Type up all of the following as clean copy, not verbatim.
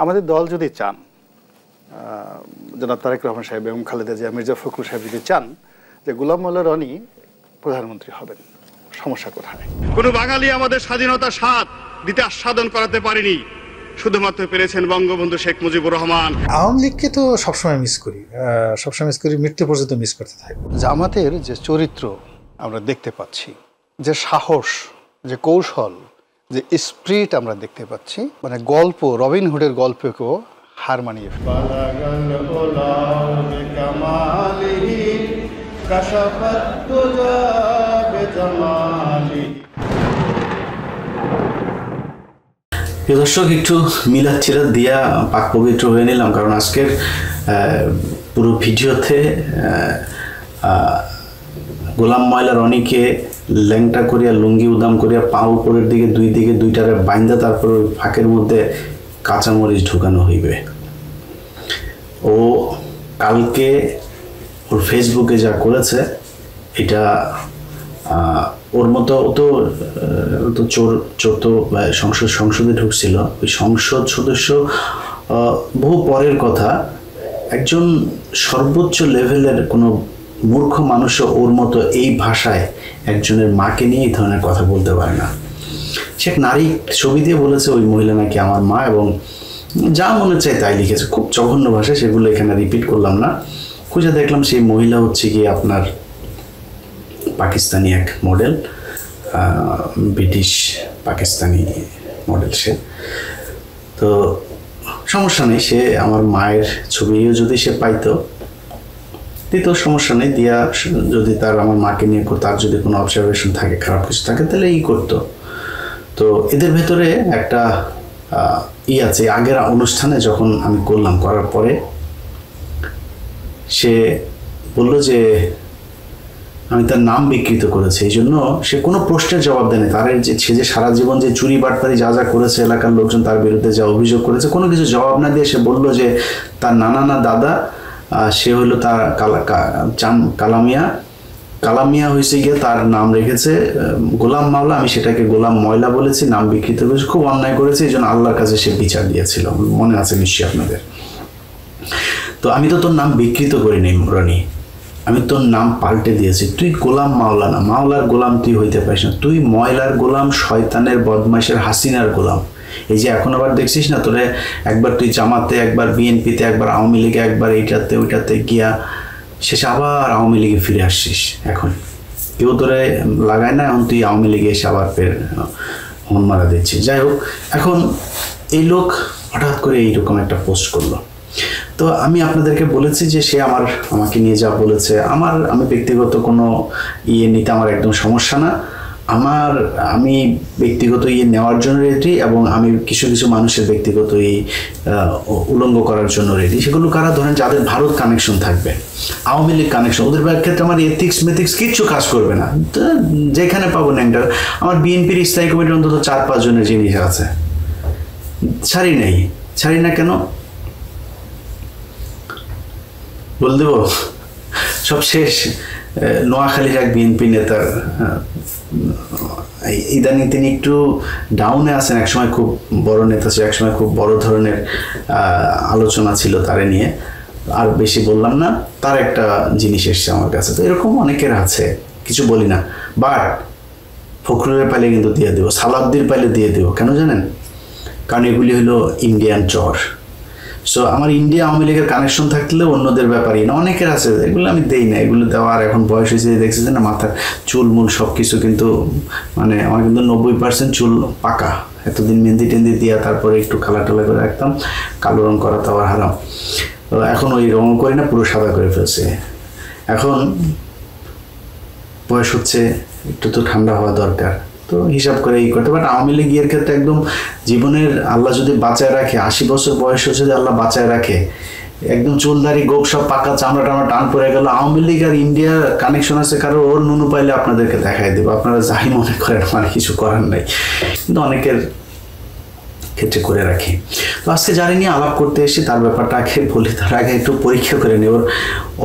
আমাদের দল যদি চান, জনাব তারেক রহমান সাহেব এবং খালেদা জিয়া, মির্জা ফখরুল সাহেব যদি চান যে গোলাম মোল্লা রনি প্রধানমন্ত্রী হবেন, সমস্যা কোথায়? কোনো বাঙালি আমাদের স্বাধীনতার স্বাদ দিতে আস্বাদন করাতে পারেনি, শুধুমাত্র পেরেছেন বঙ্গবন্ধু শেখ মুজিবুর রহমান। আওয়ামী লীগকে তো সবসময় মিস করি, মৃত্যু পর্যন্ত মিস করতে থাকবো। জামাতের যে চরিত্র আমরা দেখতে পাচ্ছি, যে সাহস, যে কৌশল, যে স্পিরিট আমরা দেখতে পাচ্ছি, মানে গল্প, রবিনহুডের গল্পকেও হার মানিয়ে প্রিয় দর্শক, একটু মিলাদ ছিলাদ দিয়া পাক পবিত্র হয়ে নিলাম, কারণ আজকের পুরো ভিডিওতে গোলাম ময়লা রনিকে ল্যাংটা করিয়া, লুঙ্গি উদাম করিয়া, পা উপরের দিকে দুই দিকে দুইটারে বাইন্দা, তারপর ওই ফাঁকের মধ্যে কাঁচামরিচ ঢুকানো হইবে। ও কালকে ওর ফেসবুকে যা করেছে, এটা ওর মতো চোর তো সংসদে ঢুকছিল, ওই সংসদ সদস্য বহু পরের কথা। একজন সর্বোচ্চ লেভেলের কোনো মূর্খ মানুষও ওর মতো এই ভাষায় একজনের মাকে নিয়ে এই ধরনের কথা বলতে পারে না। সে এক নারী ছবি দিয়ে বলেছে ওই মহিলা নাকি আমার মা, এবং যা মনে চায় তাই লিখেছে, খুব জঘন্য ভাষায়। সেগুলো এখানে রিপিট করলাম না। খুঁজে দেখলাম সেই মহিলা হচ্ছে গিয়ে আপনার পাকিস্তানি এক মডেল, ব্রিটিশ পাকিস্তানি মডেল। সে তো সমস্যা নেই, সে আমার মায়ের ছবিও যদি সে পাইতো দিত, সমস্যা নেই। দিয়া যদি তার আমার মাকে নিয়ে তার যদি কোনো অবজারভেশন থাকে, খারাপ কিছু থাকে, তাহলে করতো। তো এদের ভেতরে একটা আছে। আগের অনুষ্ঠানে যখন আমি করলাম, করার পরে সে বলল যে আমি তার নাম বিকৃত করেছি, এই জন্য সে কোনো প্রশ্নের জবাব দেয়নি। তার সে যে সারা জীবন যে চুরি বাটপারি যা যা করেছে, এলাকার লোকজন তার বিরুদ্ধে যা অভিযোগ করেছে, কোনো কিছু জবাব না দিয়ে সে বলল যে তার নানা না দাদা, সে হলো তার কালামিয়া হয়েছে গিয়ে তার নাম রেখেছে গোলাম মাওলা, আমি সেটাকে গোলাম ময়লা বলেছি, নাম বিকৃত করেছি, খুব অন্যায় করেছি, এই জন্য আল্লাহর কাছে সে বিচার দিয়েছিল। মনে আছে নিশ্চয়ই আপনাদের। তো আমি তো তোর নাম বিকৃত করিনি রনি, আমি তোর নাম পাল্টে দিয়েছি। তুই গোলাম মাওলা না, মাওলার গোলাম তুই হইতে পারিস না, তুই ময়লার গোলাম, শয়তানের, বদমাইশের, হাসিনার গোলাম। এই যে এখন আবার দেখছিস না, তোরে একবার তুই জামাতে, একবার বিএনপিতে, একবার আওয়ামী লীগে, একবার এইটাতে ওইটাতে গিয়া শেষে আবার আওয়ামী লীগে ফিরে আসছিস। এখন কেউ তোরে লাগায় না, এখন তুই আওয়ামী লীগে এসে আবার মন মারা দিচ্ছিস। যাই হোক, এখন এই লোক হঠাৎ করে এইরকম একটা পোস্ট করলো। তো আমি আপনাদেরকে বলেছি যে সে আমাকে নিয়ে যা বলেছে, আমি ব্যক্তিগত কোনো নিতে আমার একদম সমস্যা না। আমি ব্যক্তিগত নেওয়ার জন্য রেডি, এবং আমি কিছু কিছু মানুষের ব্যক্তিগত উলঙ্গ করার জন্য রেডি। সেগুলো কারা ধরেন যাদের ভারত কানেকশন থাকবে, আওয়ামী লীগ কানেকশন, ওদের ক্ষেত্রে আমার এথিক্স মেথিক্স কিচ্ছু কাজ করবে না। যেখানে পাবো ন্যাংটা, আমার বিএনপির স্থায়ী কমিটির অন্তত 4-5 জনের জিনিস আছে, ছাড়ি না কেন বল দেব। সব শেষ। নোয়াখালীর এক বিএনপি নেতার ইদানিং তিনি একটু ডাউনে আছেন, একসময় খুব বড় নেতা ছিল, একসময় খুব বড় ধরনের আলোচনা ছিল তারে নিয়ে, আর বেশি বললাম না। তার একটা জিনিস এসছে আমার কাছে, তো এরকম অনেকের আছে, কিছু বলি না। বাট ফখরুলের পাইলে কিন্তু দিয়ে দেবো, সালাউদ্দির পাইলে দিয়ে দেবো। কেন জানেন? কারণ এগুলি হলো ইন্ডিয়ান চর। সো আমার ইন্ডিয়া আওয়ামী লীগের কানেকশন থাকলেও অন্যদের ব্যাপারই না, অনেকের আছে, এগুলো আমি দেই না। এগুলো দেওয়ার এখন বয়স হয়েছে, দেখতেছে না, মাথার চুল মুল সব কিছু কিন্তু মানে আমার কিন্তু 90% চুল পাকা। এতদিন মেহেন্দি টেন্দি দিয়া তারপরে একটু কালা টালা করে রাখতাম, কালো রং করা তো আবার হারাম। তো এখন ওই রং করি না, পুরো সাদা করে ফেলছে। এখন বয়স হচ্ছে, একটু তো ঠান্ডা হওয়া দরকার, তো হিসাব করে করতে। বাট আওয়ামী লীগের ক্ষেত্রে একদম জীবনের আল্লাহ যদি বাঁচায় রাখে, 80 বছর বয়সে যদি আল্লাহ বাঁচায় রাখে, একদম চুলদারি গোপ সব পাকা, চামড়া টামড়া টান পড়ে গেল, আওয়ামী লীগ আর ইন্ডিয়া কানেকশন আছে কারো, ওর নুনু পাইলে আপনাদেরকে দেখাই দেবো। আপনারা যাই মনে করেন, আমার কিছু করার নাই, কিন্তু অনেকের ক্ষেত্রে করে রাখি। তো আজকে যারা নিয়ে আলাপ করতে এসে তার ব্যাপারটা আগে বলি, তার আগে একটু পরীক্ষা করে নিই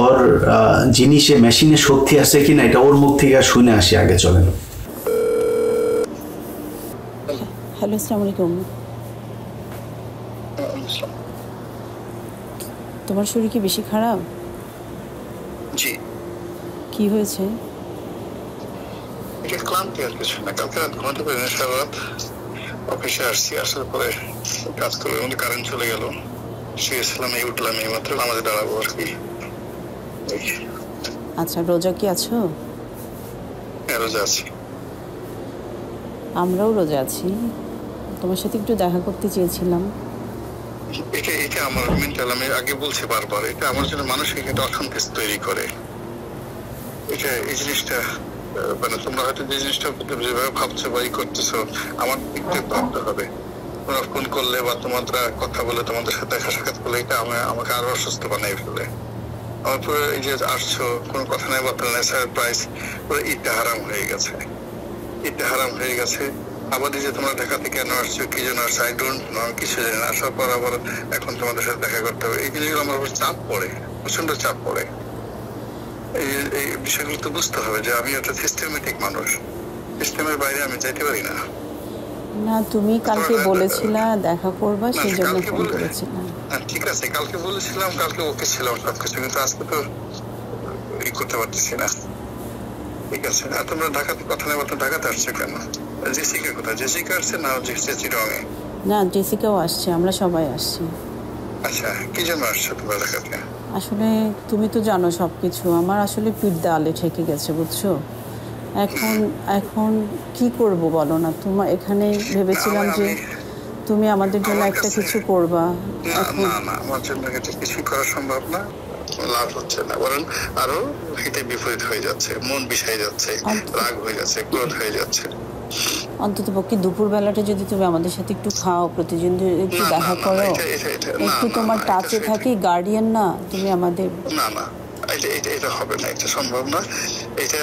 ওর জিনিসে মেশিনে শক্তি আছে কিনা, এটা ওর মুখ থেকে শুনে আসি আগে। চলেন। হ্যালো, আসসালামু আলাইকুম। ইসলাম। তোমার শরীর কি বেশি খারাপ? জি, কি হয়েছে? এটা ক্লান্তি আর কিছু না। কালকে রাত ঘুমাতে পারি না, সারা রাত অফিসে আসছি, আসার পরে কাজ করে মধ্যে কারেন্ট চলে গেল, শুয়েছিলাম, এই উঠলাম, এই মাত্র নামাজে দাঁড়াবো আর কি। আচ্ছা, রোজা কি আছো? রোজা আছি। আমরাও রোজা আছি। তোমার সাথে একটু দেখা করতে চেয়েছিলাম। এটা আমার মেন্টাল, আমি আগে বলছি বারবার, এটা আমার জন্য মানসিক একটা অসন্তোষ তৈরি করে। এটা এই জিনিসটা মানে তোমরা হয়তো যে জিনিসটা যেভাবে ভাবছো বা ই করতেছো, আমার একটু ভাবতে হবে। তোমরা ফোন করলে বা তোমরা কথা বলে তোমাদের সাথে দেখা সাক্ষাৎ করলে এটা আমাকে আরো অসুস্থ বানাই ফেলে। আমার পুরো এই যে আসছো, কোনো কথা নাই, বার্তা নাই, সারপ্রাইজ, পুরো ঈদটা হারাম হয়ে গেছে, ঈদটা হারাম হয়ে গেছে। আবার এই যে তোমরা ঢাকাতে কেন আসছো, কি জন্য আসছো, আই ডোন্ট নো, কিছু জানি না। আসার পর আবার এখন তোমাদের সাথে দেখা করতে হবে, এই জিনিসগুলো আমার উপর চাপ পড়ে, প্রচন্ড চাপ পড়ে। এই বিষয়গুলো তো বুঝতে হবে যে আমি একটা সিস্টেমেটিক মানুষ, সিস্টেমের বাইরে আমি যাইতে পারি না। না, তুমি কালকে বলেছিলা দেখা করবা, সেই জন্য ফোন করেছিলাম। ঠিক আছে, কালকে বলেছিলাম, কালকে ওকে ছিলাম সবকিছু, কিন্তু আজকে তো ই করতে পারতেছি না। ঠিক আছে, আর তোমরা ঢাকাতে কথা নেই, ঢাকাতে আসছে কেন? জেসিকা কোথায়? জেসিকা আসছে না চিটংয়ে? না, জেসিকাও আসছে, আমরা সবাই আসছি। আচ্ছা, কি জন্য আসছো তোমরা ঢাকাতে? আসলে তুমি তো জানো সবকিছু, আমার আসলে পিঠ দেওয়ালে ঠেকে গেছে, বুঝছো। এখন কি করব বলো না। তোমার এখানে ভেবেছিলাম যে তুমি আমাদের জন্য একটা কিছু করবা। না, আমার জন্য এটা কিছু করা সম্ভব না, লাভ হচ্ছে না, বরং আরো হিতে বিপরীত হয়ে যাচ্ছে, মন বিষাই যাচ্ছে, রাগ হয়ে যাচ্ছে, ক্রোধ হয়ে যাচ্ছে। অন্তত পক্ষে দুপুর বেলাটা যদি তুমি আমাদের সাথে একটু খাও, প্রতিদিন একটু দেখা করো, একটু তোমার টাচে থাকি, গার্ডিয়ান না তুমি আমাদের। না, এটা হবে না, এটা সম্ভব না। এটা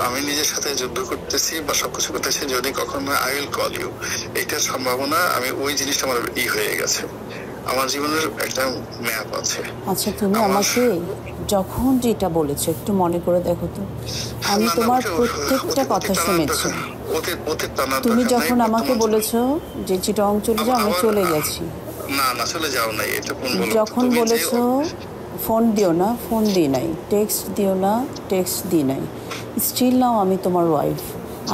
আমি নিজের সাথে যুদ্ধ করতেছি বা সবকিছু করতেছি, যদি কখনো আই উইল কল ইউ, এটার সম্ভাবনা, আমি ওই জিনিসটা আমার হয়ে গেছে, আমার জীবনের একটা ম্যাপ আছে। আচ্ছা, তুমি আমাকে যখন যেটা বলেছো একটু মনে করে দেখো তো, আমি তোমার প্রত্যেকটা কথা শুনেছি। তুমি যখন আমাকে বলেছো যে চিটং চলে যাও, আমি চলে গেছি। না, চলে যাও নাই, এটা কোন বলো? যখন বলেছো ফোন দিও না, ফোন দিই নাই, টেক্সট দিও না, টেক্সট দিই নাই, স্টিল নাও আমি তোমার ওয়াইফ।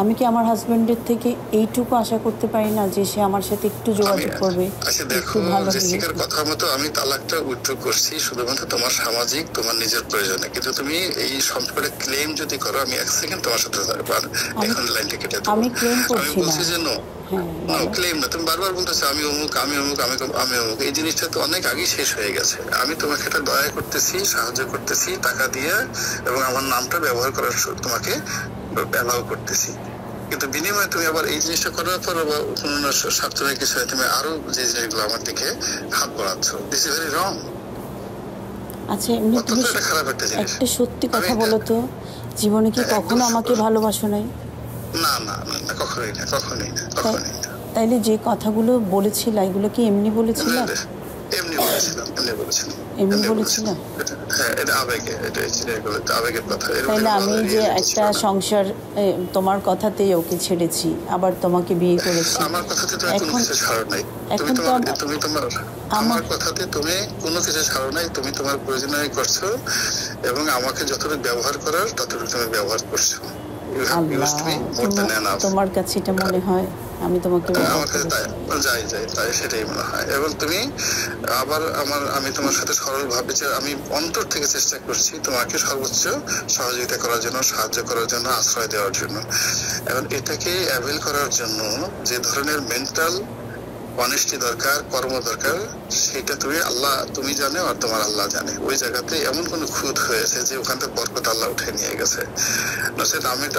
আমি কি আমার হাজবেন্ডের থেকে এইটুকু আশা করতে পারি না যে সে আমার সাথে একটু যোগাযোগ করবে? আচ্ছা দেখো, জেসিকার কথা মতো আমি তালাকটা উইথড্র করছি শুধুমাত্র তোমার সামাজিক, তোমার নিজের প্রয়োজনে, কিন্তু তুমি এই সম্পর্কে ক্লেম যদি করো, আমি এক সেকেন্ড তোমার সাথে এখন লাইনটা কেটে দেবো। আমি ক্লেম করছি না, বলছি যে নো, ক্লেম না, তুমি বারবার বলতেছো আমি অমুক, আমি অমুক, আমি অমুক। এই জিনিসটা তো অনেক আগেই শেষ হয়ে গেছে। আমি তোমাকে একটা দয়া করতেছি, সাহায্য করতেছি টাকা দিয়ে, এবং আমার নামটা ব্যবহার করার তোমাকে অ্যালাউ করতেছি, কিন্তু বিনিময়ে তুমি আবার এই জিনিসটা করার পর বা অন্য স্বার্থের কিছু তুমি আরো যে জিনিসগুলো আমার দিকে হাত বাড়াচ্ছ, দিস ইজ ভেরি রং। আচ্ছা, এমনি তুমি একটা সত্যি কথা বলো তো, জীবনে কি কখনো আমাকে ভালোবাসো নাই? না, কখনোই না। তাইলে যে কথাগুলো বলেছিলা, এগুলো কি এমনি বলেছিলা? এমনি বলেছিলাম। হ্যাঁ, এটা আবেগে, এটা আবেগের কথা। তাইলে আমি যে একটা সংসার তোমার কথাতেই ওকে ছেড়েছি, আবার তোমাকে বিয়ে করেছি, আমার কথাতে তুমি কোনো কিছু ছাড়ো নাই, আমার কথাতে তুমি কোনো কিছু ছাড়ো নাই, তুমি তোমার প্রয়োজনীয় করছো, এবং আমাকে যতটুকু ব্যবহার করার ততটুকু তুমি ব্যবহার করছো। তোমার কাছে এটা মনে হয় আমি তোমাকে যাই সেটাই মনে হয়। এবং তুমি আবার আমি তোমার সাথে সরল ভাবে যে আমি অন্তর থেকে চেষ্টা করছি তোমাকে সর্বোচ্চ সহযোগিতা করার জন্য, সাহায্য করার জন্য, আশ্রয় দেওয়ার জন্য। এবং এটাকে অ্যাভেল করার জন্য যে ধরনের মেন্টাল অনেস্টি দরকার, কর্ম দরকার, সেটা তুমি জানো আর তোমার আল্লাহ জানে। ওই জায়গাতে এমন কোন খুঁত হয়েছে যে ওখান থেকে বরকত আল্লাহ উঠে নিয়ে গেছে।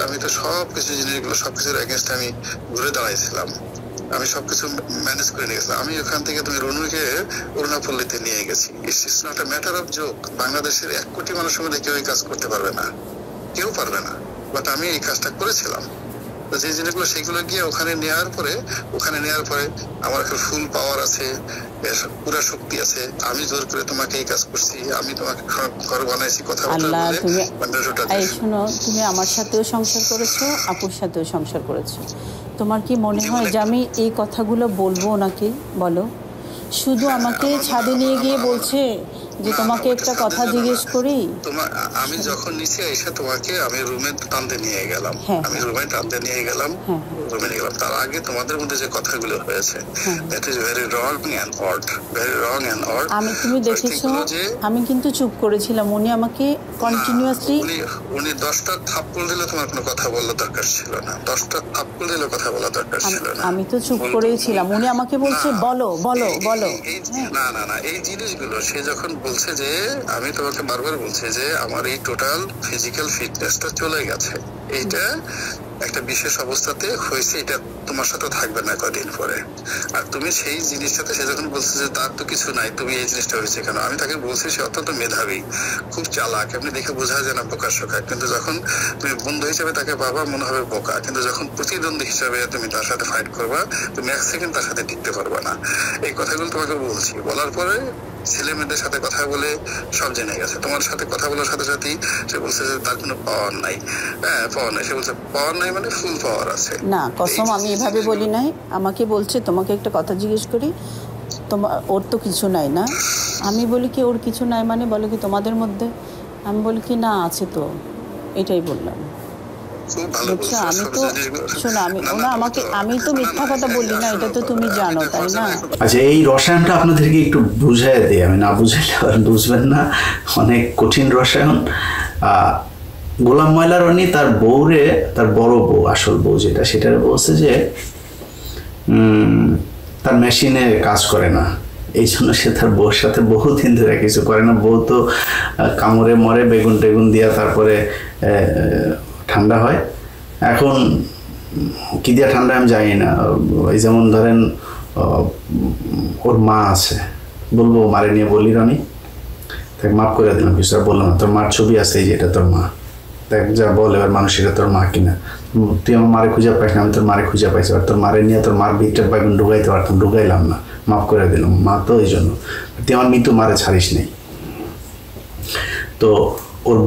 আমি তো সবকিছু জিনিসগুলো, সবকিছুর এগেনস্ট আমি ঘুরে দাঁড়াইছিলাম, আমি সবকিছু ম্যানেজ করে নিয়ে গেছিলাম। আমি ওখান থেকে তুমি রনুকে অরুণাপল্লীতে নিয়ে গেছি। It's not a matter of joke. বাংলাদেশের 1 কোটি মানুষের মধ্যে কেউ এই কাজ করতে পারবে না, কেউ পারবে না, বাট আমি এই কাজটা করেছিলাম। যে জিনিসগুলো সেগুলো গিয়ে ওখানে নেওয়ার পরে আমার একটা ফুল পাওয়ার আছে, পুরো শক্তি আছে। আমি জোর করে তোমাকে এই কাজ করছি, আমি তোমাকে ঘর বানাইছি, কথা বলে। শোনো, তুমি আমার সাথেও সংসার করেছো, আপুর সাথেও সংসার করেছো। তোমার কি মনে হয় যে আমি এই কথাগুলো বলবো ওনাকে? বলো, শুধু আমাকে ছাদে নিয়ে গিয়ে বলছে যে তোমাকে একটা কথা জিজ্ঞেস করি। আমি যখন নিচে এসে তোমাকে আমি রুমে টানতে নিয়ে গেলাম, আমি রুমে টানতে নিয়ে গেলাম, রুমে নিয়ে গেলাম, তার আগে তোমাদের মধ্যে যে কথাগুলো হয়েছে that is very wrong and odd, very wrong and odd. তুমি দেখেছো আমি কিন্তু চুপ করেছিলাম, উনি আমাকে কন্টিনিউয়াসলি উনি 10টা থাপ্পড় দিলে তোমার কোনো কথা বলার দরকার ছিল না, 10টা থাপ্পড় দিলে কথা বলার দরকার ছিল না। আমি তো চুপ করেই ছিলাম, উনি আমাকে বলছে বলো বলো বলো। না না না, এই জিনিসগুলো সে যখন বলছে যে আমি তোমাকে বারবার বলছি যে আমার এই টোটাল ফিজিক্যাল ফিটনেসটা চলে গেছে, এইটা একটা বিশেষ অবস্থাতে হয়েছে, এটা তোমার সাথে থাকবে না কদিন পরে। আর তুমি সেই জিনিসটাতে সে যখন বলছে যে তার তো কিছু নাই, তুমি এই জিনিসটা হয়েছে কেন, আমি তাকে বলছি সে অত্যন্ত মেধাবী, খুব চালাক, আপনি দেখে বোঝা যায় না বোকা শোকা, কিন্তু যখন তুমি বন্ধু হিসেবে তাকে বাবা মনে হবে বোকা, কিন্তু যখন প্রতিদ্বন্দ্বী হিসাবে তুমি তার সাথে ফাইট করবা, তুমি এক সেকেন্ড তার সাথে টিকতে পারবা না। এই কথাগুলো তোমাকে বলছি, বলার পরে ছেলে মেয়েদের সাথে কথা বলে সব জেনে গেছে। তোমার সাথে কথা বলার সাথে সাথেই সে বলছে যে তার কোনো পাওয়ার নাই, পাওয়ার নাই, সে বলছে পাওয়ার নাই মানে ফুল পাওয়ার আছে। না কসম আমি এভাবে বলি নাই, আমাকে বলছে তোমাকে একটা কথা জিজ্ঞেস করি, তোমার ওর তো কিছু নাই না। আমি বলি কি ওর কিছু নাই মানে, বলে কি তোমাদের মধ্যে, আমি বলি কি না আছে তো, এটাই বললাম। বুঝছো আমি তো শোনো আমি তো মিথ্যা কথা বলি না, এটা তো তুমি জানো তাই না। আচ্ছা এই রসায়নটা আপনাদেরকে একটু বুঝাই দিই, আমি না বুঝাইলে বুঝবেন না, অনেক কঠিন রসায়ন। গোলাম ময়লা রনি তার বউরে, তার বড় বউ, আসল বউ যেটা, সেটা বলছে যে তার মেশিনে কাজ করে না, এই জন্য সে তার বউর সাথে বহুদিন ধরে কিছু করে না। বউ তো কামড়ে মরে বেগুন টেগুন দিয়া তারপরে ঠান্ডা হয়। এখন কি দিয়া ঠান্ডা আমি জানি না, এই যেমন ধরেন ওর মা আছে, বলবো মারে নিয়ে বলি রনি, তাকে মাফ করে দিলাম, কিছু বললাম না, তোর মার ছবি আছে এই যে এটা তোর মা, দেখ যা বল এবার মানুষ এটা তোর মা কিনা, তুই আমার মারে খুঁজে পাইস না, আমি তোর মারে খুঁজে পাইছি, আর তোর মারে নিয়ে তোর মার ভিতরে বেগুন ঢুকাইতে পারতাম, ঢুকাইলাম না, মাফ করে দিলাম, মা তো এই জন্য, তুই আমার মৃত্যু মারে ছাড়িস নেই। তো ওর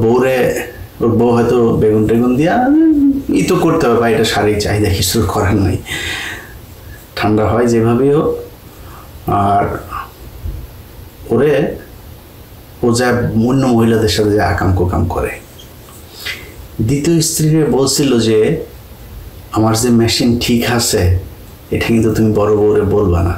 বউ হয়তো বেগুন টেগুন দিয়া ই তো করতে হবে, বা এটা শারীরিক চাহিদা, কিছু করার নাই, ঠান্ডা হয় যেভাবেই হোক। আর ও যা অন্য মহিলাদের সাথে যে আকাম কোকাম করে। দ্বিতীয় স্ত্রীকে বলছিল যে আমার যে মেশিন ঠিক আছে এটা কিন্তু তুমি বড় বউরে বলবা না।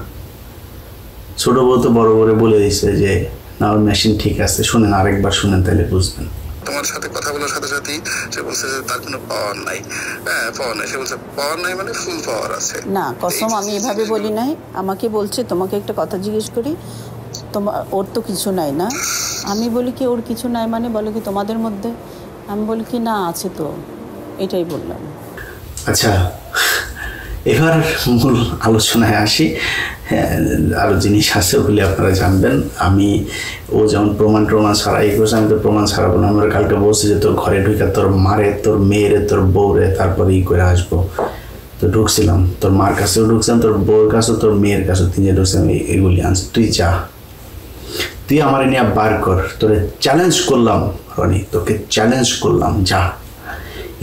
ছোট বউ তো বড় বউরে বলে দিছে যে না ওর মেশিন ঠিক আছে, শুনেন আরেকবার শুনেন তাহলে বুঝবেন। তোমার সাথে কথা বলার সাথে সাথেই সে বলছে যে তার কোনো পাওয়ার নাই, পাওয়ার নাই, সে বলছে পাওয়ার নাই মানে ফুল পাওয়ার আছে। না কসম আমি এভাবে বলি নাই, আমাকে বলছে তোমাকে একটা কথা জিজ্ঞেস করি, ওর তো কিছু নাই না। আমি বলি কি ওর কিছু নাই মানে, বলে কি তোমাদের মধ্যে, আমি বলি কি না আছে তো, এটাই বললাম। আচ্ছা এবার মূল আলোচনায় আসি। আরও জিনিস আছে ওগুলি আপনারা জানবেন। ও যেমন প্রমাণ ছাড়া এই করছে, আমি তো প্রমাণ ছাড়াবো না। আমরা কালকে বলছি যে তোর ঘরে ঢুকে তোর মারে, তোর মেয়েরে, তোর বউরে তারপরে ই করে আসবো। তো ঢুকছিলাম, তোর মার কাছেও ঢুকছিলাম, তোর বউর কাছেও, তোর মেয়ের কাছেও, তিনজে ঢুকছিলাম, এগুলি আনছি। তুই আমার নিয়ে বার কর, তোরে চ্যালেঞ্জ করলাম রনি, তোকে চ্যালেঞ্জ করলাম, যা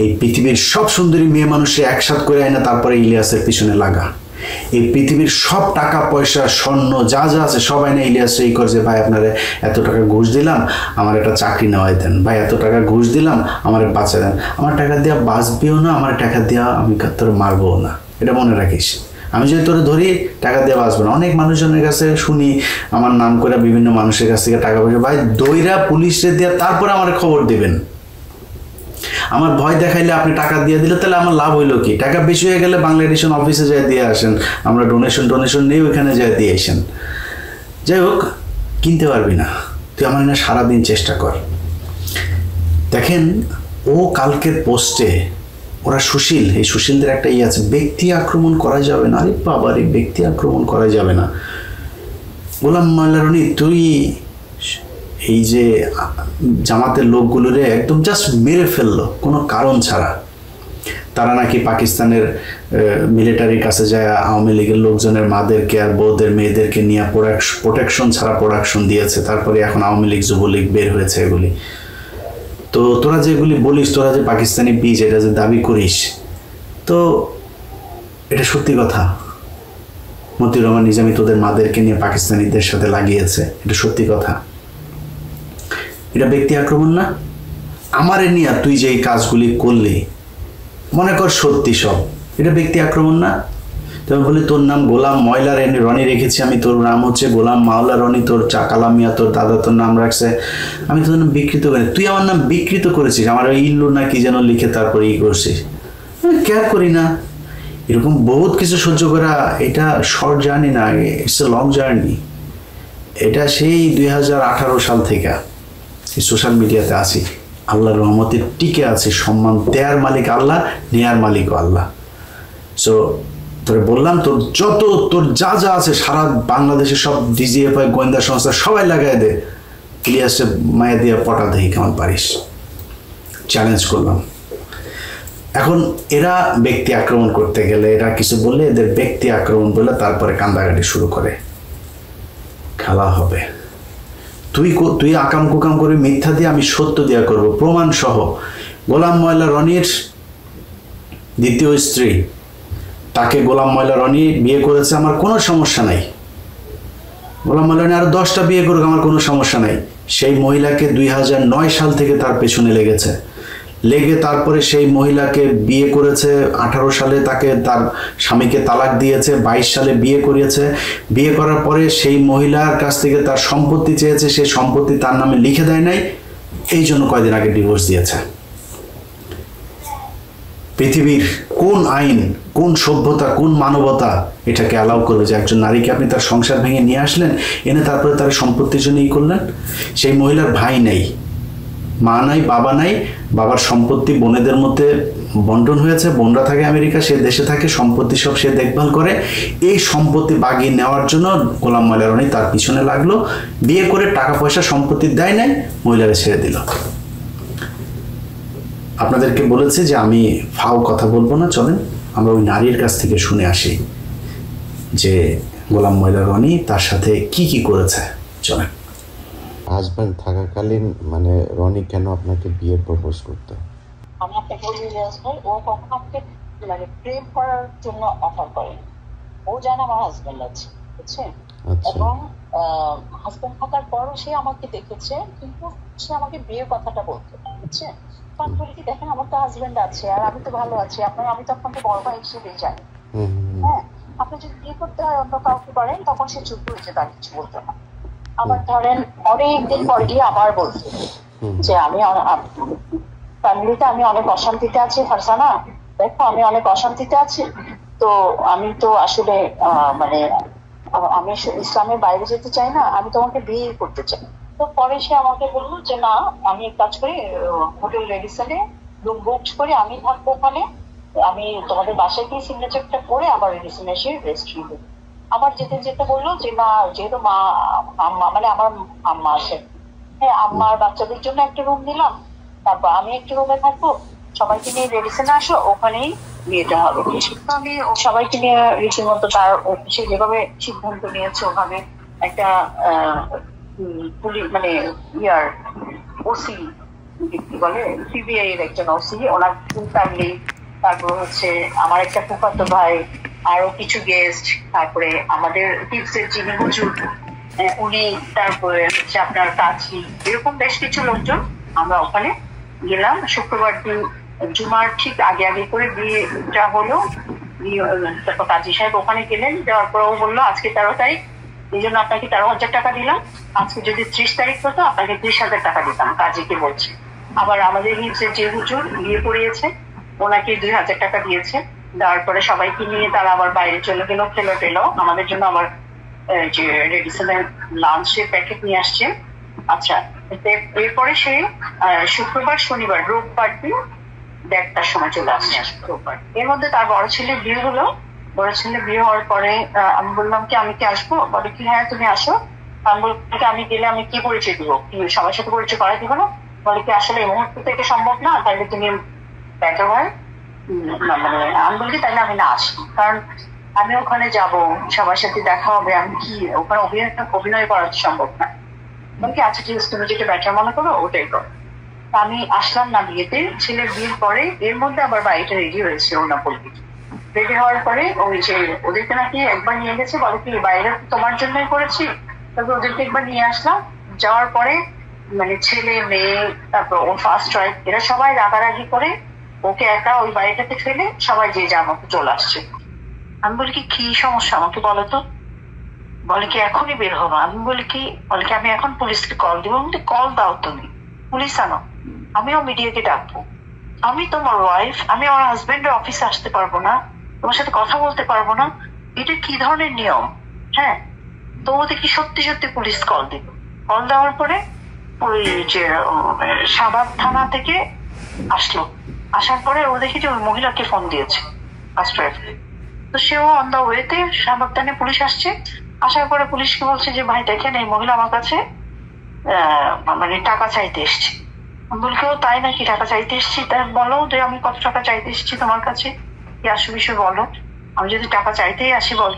এই পৃথিবীর সব সুন্দরী মেয়ে মানুষের একসাথ করে আয় না, তারপরে ইলিয়াসের পিছনে লাগা। এই পৃথিবীর সব টাকা পয়সা স্বর্ণ যা যা আছে সবাই না ইলিয়াস এই করছে, ভাই আপনারা এত টাকা ঘুষ দিলাম আমার একটা চাকরি নেওয়াই দেন, ভাই এত টাকা ঘুষ দিলাম আমার বাঁচা দেন। আমার টাকা দেওয়া বাঁচবেও না, আমার টাকা দেওয়া আমি তোর মারবো না, এটা মনে রাখিস। আমি যদি তোরে ধরি টাকা দেওয়া বাঁচবো না। অনেক মানুষজনের কাছে শুনি আমার নাম করে বিভিন্ন মানুষের কাছ থেকে টাকা পয়সা, ভাই দইরা পুলিশে দেওয়া তারপরে আমার খবর দেবেন। আমার ভয় দেখাইলে আপনি টাকা দিয়ে দিলে তাহলে আমার লাভ হইলো কি? টাকা বেশি হয়ে গেলে বাংলা এডিশন অফিসে যায় দিয়ে আসেন, আমরা ডোনেশন নিয়ে ওইখানে যায় দিয়ে আসেন। যাই হোক, কিনতে পারবি না, তুই আমার না সারাদিন চেষ্টা কর। দেখেন ও কালকের পোস্টে, ওরা সুশীল, এই সুশীলদের একটা ইয়ে আছে, ব্যক্তি আক্রমণ করা যাবে না। আরে বাবারে, ব্যক্তি আক্রমণ করা যাবে না। গোলাম ময়লা রনি, তুই এই যে জামাতের লোকগুলোরে একদম জাস্ট মেরে ফেললো কোনো কারণ ছাড়া। তারা নাকি পাকিস্তানের মিলিটারির কাছে যায় আওয়ামী লীগের লোকজনের মাদেরকে আর বউদের মেয়েদেরকে নিয়ে প্রোটেকশন ছাড়া প্রোডাকশন দিয়েছে, তারপরে এখন আওয়ামী লীগ যুবলীগ বের হয়েছে এগুলি। তো তোরা যেগুলি বলিস, তোরা যে পাকিস্তানি বীজ এটা যে দাবি করিস, তো এটা সত্যি কথা। মতিউর রহমান নিজামী তোদের মাদেরকে নিয়ে পাকিস্তানিদের সাথে লাগিয়েছে, এটা সত্যি কথা। এটা ব্যক্তি আক্রমণ না? আমারে নিয়ে তুই যে এই কাজগুলি করলি, মনে কর সত্যি সব, এটা ব্যক্তি আক্রমণ না? তবে বলি তোর নাম গোলাম ময়লা রনি রেখেছি আমি, তোর নাম হচ্ছে গোলাম মাওলা রনি, তোর কালাম মিয়া তোর দাদা তোর নাম রাখছে, আমি তোর নাম বিকৃত করি। তুই আমার নাম বিকৃত করেছিস, আমার ইল্লু না কি যেন লিখে তারপরে করছিস, আমি কেয়ার করি না। এরকম বহুত কিছু সহ্য করা, এটা শর্ট জার্নি না, ইটস এ লং জার্নি। এটা সেই 2018 সাল থেকে সোশ্যাল মিডিয়াতে আছি, আল্লাহর রহমতে টিকে আছে। সম্মান দেয়ার মালিক আল্লাহ, নেয়ার মালিকও আল্লাহ। সো তোরে বললাম, তোর যা যা আছে সারা বাংলাদেশে সব ডিজিএফআই গোয়েন্দা সংস্থা সবাই লাগাই দে, ইলিয়াসে মায়া দিয়ে পটা দেখি কেমন পারিস, চ্যালেঞ্জ করলাম। এখন এরা ব্যক্তি আক্রমণ করতে গেলে, এরা কিছু বললে এদের ব্যক্তি আক্রমণ বলে তারপরে কান্দাকাটি শুরু করে। খেলা হবে, তুই আকাম কুকাম করবি মিথ্যা দিয়ে, আমি সত্য দিয়া করব, প্রমাণ সহ। গোলাম ময়লা রনির দ্বিতীয় স্ত্রী, তাকে গোলাম ময়লা রনি বিয়ে করেছে, আমার কোনো সমস্যা নাই। গোলাম ময়লা রনি আরো 10টা বিয়ে করুক, আমার কোনো সমস্যা নাই। সেই মহিলাকে 2009 সাল থেকে তার পেছনে লেগে তারপরে সেই মহিলাকে বিয়ে করেছে। 18 সালে তাকে তার স্বামীকে তালাক দিয়েছে, 22 সালে বিয়ে করিয়েছে। বিয়ে করার পরে সেই মহিলার কাছ থেকে তার সম্পত্তি চেয়েছে, সেই সম্পত্তি তার নামে লিখে দেয় নাই, এই জন্য কয়দিন আগে ডিভোর্স দিয়েছে। পৃথিবীর কোন আইন, কোন সভ্যতা, কোন মানবতা এটাকে অ্যালাউ করবে যে একজন নারীকে আপনি তার সংসার ভেঙে নিয়ে আসলেন, এনে তারপরে তার সম্পত্তির জন্য করলেন? সেই মহিলার ভাই নাই, মা নাই, বাবা নাই, বাবার সম্পত্তি বোনেদের মধ্যে বন্টন হয়েছে, বোনরা থাকে আমেরিকা, সে দেশে থাকে, সম্পত্তি সব সে দেখভাল করে। এই সম্পত্তি বাগিয়ে নেওয়ার জন্য গোলাম ময়লা রনি তার পিছনে লাগলো, বিয়ে করে টাকা পয়সা সম্পত্তি দেয় নাই, মহিলারা ছেড়ে দিল। আপনাদেরকে বলেছে যে আমি ফাও কথা বলবো না, চলেন আমরা ওই নারীর কাছ থেকে শুনে আসি যে গোলাম ময়লা রনি তার সাথে কি কি করেছে। চলেন। হাজব্যান্ড থাকাকালীন মানে রনি কেন আপনাকে বিয়ের প্রপোজ করতো? আমি একটা বলি রিয়াজ ভাই, ও কখনো আমাকে মানে প্রেম করার জন্য অফার করে। ও জানে আমার হাজব্যান্ড আছে, বুঝছেন? এবং হাজব্যান্ড থাকার পরও সে আমাকে দেখেছে, কিন্তু সে আমাকে বিয়ের কথাটা বলতো, বুঝছেন? আমি বলি কি, দেখেন আমার তো হাজব্যান্ড আছে আর আমি তো ভালো আছি, আমি তো আপনাকে বড় ভাই হিসেবেই জানি। হ্যাঁ, আপনি যদি বিয়ে করতে হয় অন্য কাউকে করেন, তখন সে চুপ হয়েছে, তার কিছু বলতো না। আবার ধরেন অনেকদিন পরে গিয়ে আবার বলছে যে আমি ফ্যামিলিতে আমি অনেক অশান্তিতে আছি, ফারসানা দেখো আমি অনেক অশান্তিতে আছি, তো আমি তো আসলে মানে আমি ইসলামের বাইরে যেতে চাই না, আমি তোমাকে বিয়ে করতে চাই। তো পরে সে আমাকে বললো যে না, আমি এক কাজ করি, হোটেল রেডিসনে রুম বুক করি, আমি থাকবো ওখানে, আমি তোমাদের বাসায় গিয়ে সিগনেচারটা করে আবার রেডিসনে এসে রেস্ট নিব। আবার যেতে যেতে বললো যে না, যেহেতু মা আম্মা মানে আমার আম্মা আছে, হ্যাঁ আম্মার বাচ্চাদের জন্য একটা রুম নিলাম, তারপর আমি একটা রুমে থাকবো, সবাইকে নিয়ে রেডিসনে আসো, ওখানেই বিয়েটা হবে। তো আমি সবাইকে নিয়ে রীতিমতো তার সে যেভাবে সিদ্ধান্ত নিয়েছে ওভাবে একটা মানে ওসি বলে সিবিআই এর একজন ওসি, ওনার ফুল ফ্যামিলি, তারপর হচ্ছে আমার একটা ফুফাতো ভাই, আরো কিছু গেস্ট, তারপরে আমাদের টিপসের যিনি হুজুর উনি, তারপরে হচ্ছে আপনার কাজী, এরকম বেশ কিছু লোকজন আমরা ওখানে গেলাম। শুক্রবার দিন জুমার ঠিক আগে আগে করে বিয়েটা হলো। তারপর কাজী সাহেব ওখানে গেলেন, যাওয়ার পর ও বললো আজকে 13 তারিখ, এই জন্য আপনাকে 13,000 টাকা দিলাম, আজকে যদি 30 তারিখ হতো আপনাকে 30,000 টাকা দিতাম, কাজীকে বলছে। আবার আমাদের হিপসের যে হুজুর বিয়ে পড়িয়েছে ওনাকে 2,000 টাকা দিয়েছে। দেওয়ার পরে সবাইকে নিয়ে তারা আবার বাইরে চলে গেল, খেলো টেলো, আমাদের জন্য আবার যে রেডিসনের লাঞ্চের প্যাকেট নিয়ে আসছে। আচ্ছা, এরপরে সে শুক্রবার শনিবার রোববার দিন 1:30টার সময় চলে আসছে রোববার। এর মধ্যে তার বড় ছেলের বিয়ে হলো। বড় ছেলে বিয়ে হওয়ার পরে আমি বললাম কি আমি কি আসবো? বলে কি হ্যাঁ তুমি আসো। আমি বললাম আমি গেলে আমি কি পরিচয় দিব, কি সবার সাথে পরিচয় করাই দিব না? বলে কি আসলে এই মুহূর্ত থেকে সম্ভব না, তাহলে তুমি বেটার হয় মানে আমি বলি তাহলে আমি না আসি, কারণ আমি ওখানে যাব, সবার সাথে দেখা হবে, আমি কি ওখানে অভিনয় করা সম্ভব না। বলকি আচ্ছা ঠিক আছে, তুমি যেটা বেটার মনে করো ওটাই করো। আমি আসলাম না বিয়েতে। ছেলের বিয়ের পরে এর মধ্যে আবার বাড়িটা রেডি হয়েছে ওনা বলবি, রেডি হওয়ার পরে ওই যে ওদেরকে নাকি একবার নিয়ে গেছে, বলে কি বাইরে তোমার জন্যই করেছি। তারপর ওদেরকে একবার নিয়ে আসলাম, যাওয়ার পরে মানে ছেলে মেয়ে তারপর ও ফার্স্ট ওয়াইফ এরা সবাই রাগারাগি করে ওকে একা ওই বাড়িটাতে ফেলে সবাই যে যা মতো চলে আসছে। আমি বলি কি সমস্যা আমাকে বলো তো। বলে কি এখনই বের হবো। আমি বলি কি, বলে কি আমি এখন পুলিশকে কল দিব। আমি কল দাও, তুমি পুলিশ আনো, আমিও মিডিয়াকে ডাকবো। আমি তোমার ওয়াইফ, আমি আমার হাজবেন্ডের অফিসে আসতে পারবো না, তোমার সাথে কথা বলতে পারবো না, এটা কি ধরনের নিয়ম? হ্যাঁ, তো ও দেখি সত্যি সত্যি পুলিশ কল দিল। কল দেওয়ার পরে ওই যে শাহবাগ থানা থেকে আসলো, আসার পরে ও দেখি যে ওই মহিলাকে ফোন দিয়েছে ফার্স্ট ওয়াইফকে। তো সেও অন দা ওয়েতে শাহবাগ থানায় পুলিশ আসছে। আসার পরে পুলিশকে বলছে যে ভাই দেখেন এই মহিলা আমার কাছে মানে টাকা চাইতে এসছে। বলকে ও তাই নাকি, টাকা চাইতে এসছি? তাই বলো যে আমি কত টাকা চাইতে এসছি তোমার কাছে, কি আসল বিষয় বলো, আমি যদি টাকা চাইতেই আসি বল।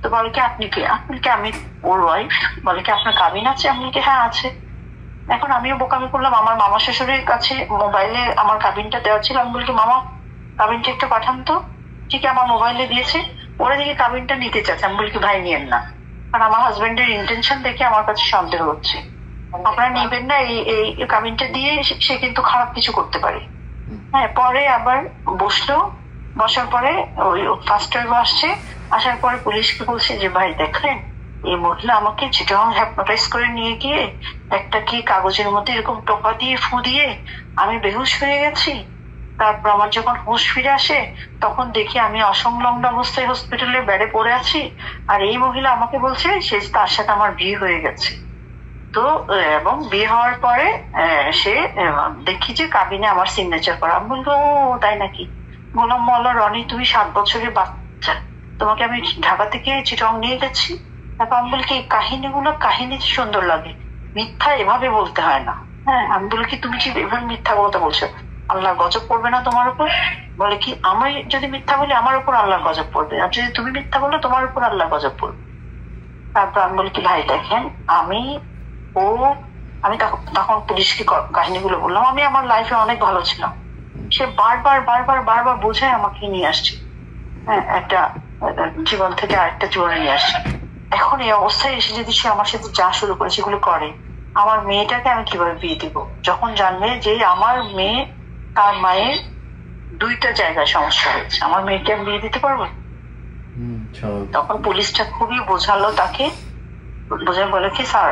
তো বলে কি আপনি কি? আপনি কি? আমি ওর ওয়াইফ। বলে কি আপনার কাবিন আছে? আমি কি হ্যাঁ আছে। এখন আমিও বোকামি করলাম, আমার মামা শ্বশুরের কাছে মোবাইলে আমার কাবিনটা দেওয়া ছিল। আমি বলি মামা কাবিনটা একটু পাঠান তো। ঠিক আমার মোবাইলে দিয়েছে, ওরা দেখে কাবিনটা নিতে চাচ্ছে। আমি বলি কি ভাই নিয়েন না, কারণ আমার হাজবেন্ডের ইন্টেনশন দেখে আমার কাছে সন্দেহ হচ্ছে, আপনারা নেবেন না, এই কাবিনটা দিয়ে সে কিন্তু খারাপ কিছু করতে পারে। হ্যাঁ, পরে আবার বসলো, বসার পরে ওই ফার্স্ট ওয়াইফ আসছে, আসার পরে পুলিশকে বলছে যে ভাই দেখলেন এই মহিলা আমাকে চিটাগাং হ্যাপনোটাইজ করে নিয়ে গিয়ে একটা কি কাগজের মধ্যে এরকম টোকা দিয়ে ফু দিয়ে আমি বেহুশ হয়ে গেছি। তারপর আমার যখন হুঁশ ফিরে আসে তখন দেখি আমি অসংলগ্ন অবস্থায় হসপিটালে বেডে পড়ে আছি, আর এই মহিলা আমাকে বলছে সে তার সাথে আমার বিয়ে হয়ে গেছে। তো এবং বিয়ে হওয়ার পরে সে দেখি যে কাবিনে আমার সিগনেচার করা। আমি বলবো তাই নাকি? বললাম মোল্লা রনি তুমি 7 বছরের বাচ্চা, তোমাকে আমি ঢাকা থেকে চিটং নিয়ে গেছি। তারপর আমি বলি কি কাহিনী সুন্দর লাগে, মিথ্যা এভাবে বলতে হয় না। হ্যাঁ, আমি বলি কি তুমি কি এভাবে মিথ্যা কথা বলছো, আল্লাহ গজব পড়বে না তোমার উপর? বলে কি আমি যদি মিথ্যা বলি আমার উপর আল্লাহ গজব পড়বে, আর যদি তুমি মিথ্যা বলো তোমার উপর আল্লাহ গজব পড়বে। তারপর আমি বলি কি ভাই দেখেন আমি তখন পুলিশকে কাহিনীগুলো বললাম, আমি আমার লাইফে অনেক ভালো ছিলাম, সে বারবার বোঝায় আমাকে নিয়ে আসছে। হ্যাঁ, একটা জীবন থেকে আরেকটা জীবনে নিয়ে আসছে। এখন এই অবস্থায় এসে যদি সে আমার সাথে যা শুরু করে সেগুলো করে, আমার মেয়েটাকে আমি কিভাবে বিয়ে দিব? যখন জানবে যে আমার মেয়ে তার মায়ের 2টা জায়গায় সমস্যা হয়েছে, আমার মেয়েকে আমি বিয়ে দিতে পারবো? তখন পুলিশটা খুবই বোঝালো তাকে, বোঝায় বলে কি স্যার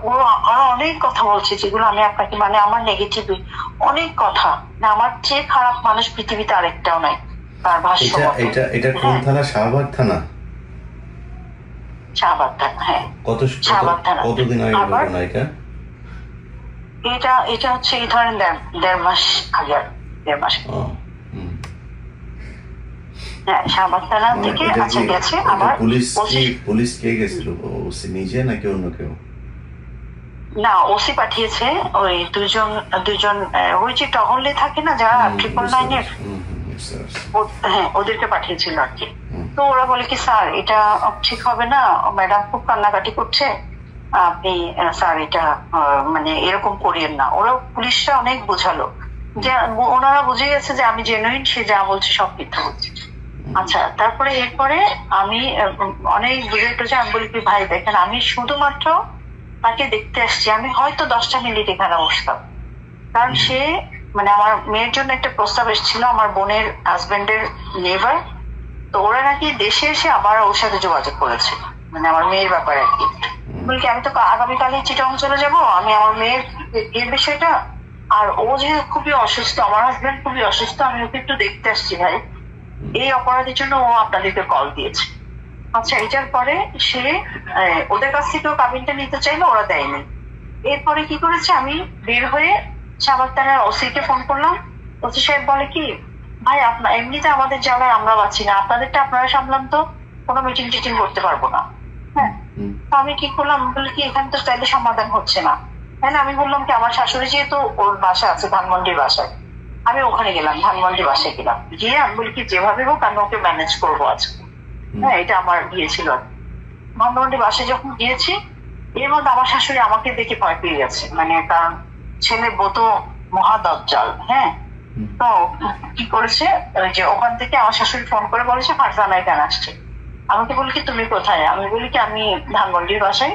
ও আরো অনেক কথা বলছে যেগুলো আমি আপনাকে মানে আমার নেগেটিভ অনেক কথা, না আমার চেয়ে খারাপ মানুষ পৃথিবীতে আরেকটাও নাই তার ভাষ্য। এটা কোন থানা? শাহবাগ থানা? শাহবাগ থানা, হ্যাঁ শাহবাগ থানা। কতদিন আগে ঘটনা এটা? এটা হচ্ছে এই ধরেন 1.5 মাস আগে, 1.5 মাস। হ্যাঁ, শাহবাগ থানা থেকে আচ্ছা গেছে। আবার পুলিশ কে গেছিল? ওসি নিজে নাকি অন্য কেউ? না, ওসি পাঠিয়েছে ওই দুজন ওই যে টহলে থাকে না যারা 999-এর, হ্যাঁ ওদেরকে পাঠিয়েছিল আর কি। তো ওরা বলে কি স্যার এটা ঠিক হবে না, ম্যাডাম খুব কান্নাকাটি করছে, আপনি স্যার এটা মানে এরকম করিয়েন না। ওরা পুলিশরা অনেক বোঝালো, যে ওনারা বুঝে গেছে যে আমি জেনুইন, সে যা বলছে সব মিথ্যা বলছে। আচ্ছা, তারপরে এরপরে আমি অনেক বুঝাইতে আমি বলি কি ভাই দেখেন আমি শুধুমাত্র তাকে দেখতে আসছি, আমি হয়তো 10টা মিনিট এখানে বসতাম, কারণ সে মানে আমার মেয়ের জন্য একটা প্রস্তাব এসেছিল আমার বোনের হাজবেন্ডের নেভার। তো ওরা নাকি দেশে এসে আবার ওর সাথে যোগাযোগ করেছে, মানে আমার মেয়ের ব্যাপারে আর কি। বলকি আমি তো আগামীকালই চিটং চলে যাব, আমি আমার মেয়ের বিয়ের বিষয়টা, আর ও যে খুবই অসুস্থ, আমার হাজবেন্ড খুবই অসুস্থ, আমি ওকে একটু দেখতে আসছি ভাই, এই অপরাধের জন্য ও আপনাদেরকে কল দিয়েছে। আচ্ছা, এটার পরে সে ওদের কাছ থেকেও কাবিনটা নিতে চাইলো, ওরা দেয়নি। এরপরে কি করেছে, আমি বের হয়ে শাহবাগ থানার ওসিকে ফোন করলাম। ওসি সাহেব বলে কি ভাই আপনার এমনিতে আমাদের জায়গায় আমরা পাচ্ছি না, আপনাদেরটা আপনারা সামলান তো, কোনো মিটিং টিটিং করতে পারবো না। হ্যাঁ, তো আমি কি করলাম, বলি কি এখানে তো চাইলে সমাধান হচ্ছে না, তাই না? আমি বললাম কি আমার শাশুড়ি যেহেতু ওর বাসা আছে ধানমন্ডির বাসায়, আমি ওখানে গেলাম, ধানমন্ডির বাসায় গেলাম, গিয়ে আমি বলি কি যেভাবে হোক আমি ওকে ম্যানেজ করবো আজকে। হ্যাঁ, এটা আমার গিয়েছিল। ধানমন্ডির বাসায় যখন গিয়েছি, এর মধ্যে আমার শাশুড়ি আমাকে দেখে ভয় পেয়ে গেছে, মানে কারণ ছেলে বউ তো মহাদজ্জাল। হ্যাঁ, তো কি করেছে, ওই যে ওখান থেকে আমার শাশুড়ি ফোন করে বলেছে ফারজানা এখানে আসছে। আমাকে বলি কি তুমি কোথায়? আমি বলি কি আমি ধানমন্ডির বাসায়।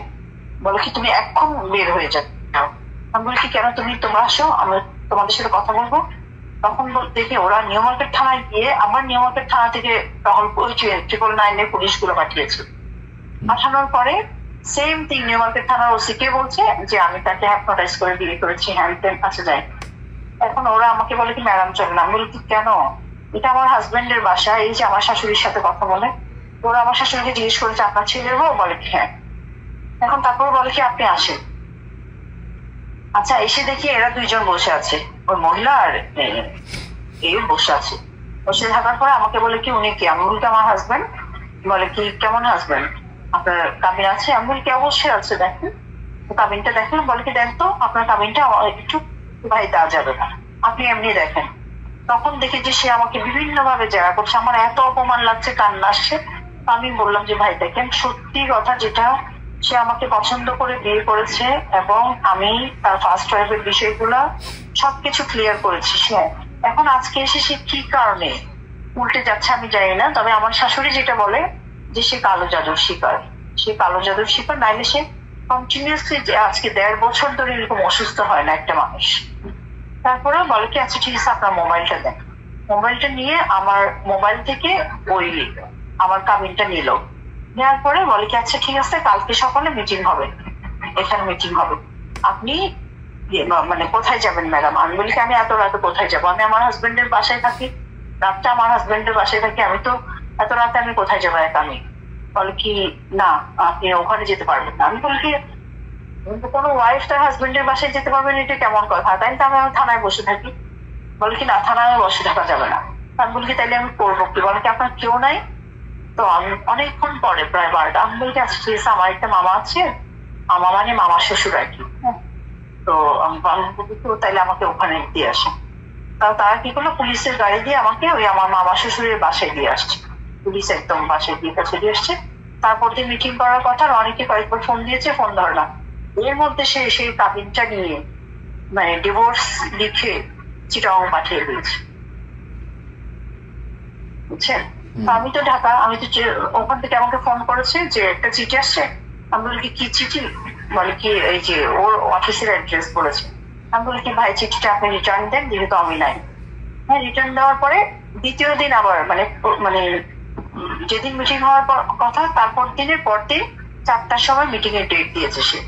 বলে কি তুমি এখন বের হয়ে যাও। আমি বলি কি কেন, তোমরা আসো, আমি তোমাদের সাথে কথা বলবো। তখন দেখি ওরা নিউ মার্কেট থানায় গিয়ে আমার নিউ মার্কেট থানা থেকে তখন 999 পুলিশগুলো পাঠিয়েছে। পাঠানোর পরে সেম থিং নিউ মার্কেট থানার ওসি কে বলছে যে আমি তাকে হ্যাপনোটাইজ করে বিয়ে করেছি, হ্যান্ড কাছে যায়। এখন ওরা আমাকে বলে কি ম্যাডাম চল না। আমি বলি কি কেন, এটা আমার হাজবেন্ডের বাসা, এই যে আমার শাশুড়ির সাথে কথা বলে। ওরা আমার শাশুড়িকে জিজ্ঞেস করেছে আপনার ছেলের বউ? বলে কি হ্যাঁ। এখন তারপর বলে কি আপনি আসেন। আচ্ছা, এসে দেখি এরা দুইজন বসে আছে, ওই মহিলা আর এই বসে আছে। বসে থাকার পরে আমাকে বলে কি উনি কি? আমি বলি আমার হাজবেন্ড। বলে কি কেমন হাজবেন্ড, আপনার কাবিন আছে? আমি বলি কি অবশ্যই আছে, দেখেন কাবিনটা দেখেন। বলে কি দেন তো আপনার কাবিনটা, একটু ভাই দেওয়া যাবে না, আপনি এমনি দেখেন। তখন দেখি যে সে আমাকে বিভিন্ন ভাবে জেরা করছে, আমার এত অপমান লাগছে, কান্না আসছে। আমি বললাম যে ভাই দেখেন সত্যি কথা, যেটা সে আমাকে পছন্দ করে বিয়ে করেছে এবং আমি তার ফার্স্ট ওয়াইফের বিষয়গুলা সবকিছু ক্লিয়ার করেছি। সে এখন আজকে এসে সে কি কারণে উল্টে যাচ্ছে আমি জানি না। তবে আমার শাশুড়ি যেটা বলে যে সে কালো জাদুর শিকার, সে কালো জাদুর শিকার, নাইলে সে কন্টিনিউসলি আজকে 1.5 বছর ধরে এরকম অসুস্থ হয় না একটা মানুষ। তারপরে বলে কি আচ্ছা ঠিক আছে আপনার মোবাইলটা দেন। মোবাইলটা নিয়ে আমার মোবাইল থেকে ওই আমার কাবিনটা নিল। নেওয়ার পরে বলে কি আচ্ছা ঠিক আছে কালকে সকালে মিটিং হবে, এখানে মিটিং হবে, আপনি মানে কোথায় যাবেন ম্যাডাম? আমি বলি কি আমি এত রাতে কোথায় যাবো, আমি আমার হাজবেন্ডের বাসায় থাকি, রাতটা আমার হাজবেন্ডের বাসায় থাকি, আমি তো এত রাতে আমি কোথায় যাবো একা আমি। বলে কি না আপনি ওখানে যেতে পারবেন না। আমি বলি কি কোনো ওয়াইফ তার হাজবেন্ডের বাসায় যেতে পারবেন, এটা কেমন কথা? তাই তো আমি থানায় বসে থাকি। বলে কি না থানায় বসে থাকা যাবে না। আমি বলি কি তাইলে আমি করবো কি? বলে কি আপনার কেউ নাই? তো আমি অনেকক্ষণ পরে প্রায় 12টা আমি বলি আচ্ছা ঠিক আছে আমার একটা মামা আছে, আমার মানে মামা শ্বশুর আর কি। তো আমি বলি তাইলে আমাকে ওখানে দিয়ে আসে। তারা কি করলো, পুলিশের গাড়ি দিয়ে আমাকে ওই আমার মামা শ্বশুরের বাসায় দিয়ে আসছে। পুলিশ একদম বাসায় দিয়ে কাছে দিয়ে আসছে। তারপর দিয়ে মিটিং করার কথা, অনেকে কয়েকবার ফোন দিয়েছে, ফোন ধরে না। এর মধ্যে সে সেই কাবিনটা নিয়ে মানে ডিভোর্স লিখে চিটাং পাঠিয়ে দিয়েছে, বুঝছেন? আমি তো ঢাকা, আমি তো ওখান থেকে আমাকে ফোন করেছে যে একটা চিঠি আসছে। আমি বলি কি চিঠি? বলে কি এই যে ওর অফিসের অ্যাড্রেস বলেছে। আমি বলি কি ভাই চিঠিটা আপনি রিটার্ন দেন, যেহেতু আমি নাই। হ্যাঁ, রিটার্ন দেওয়ার পরে দ্বিতীয় দিন আবার মানে যেদিন মিটিং হওয়ার কথা তারপর দিনের পর দিন 4টার সময় মিটিং এর ডেট দিয়েছে সে।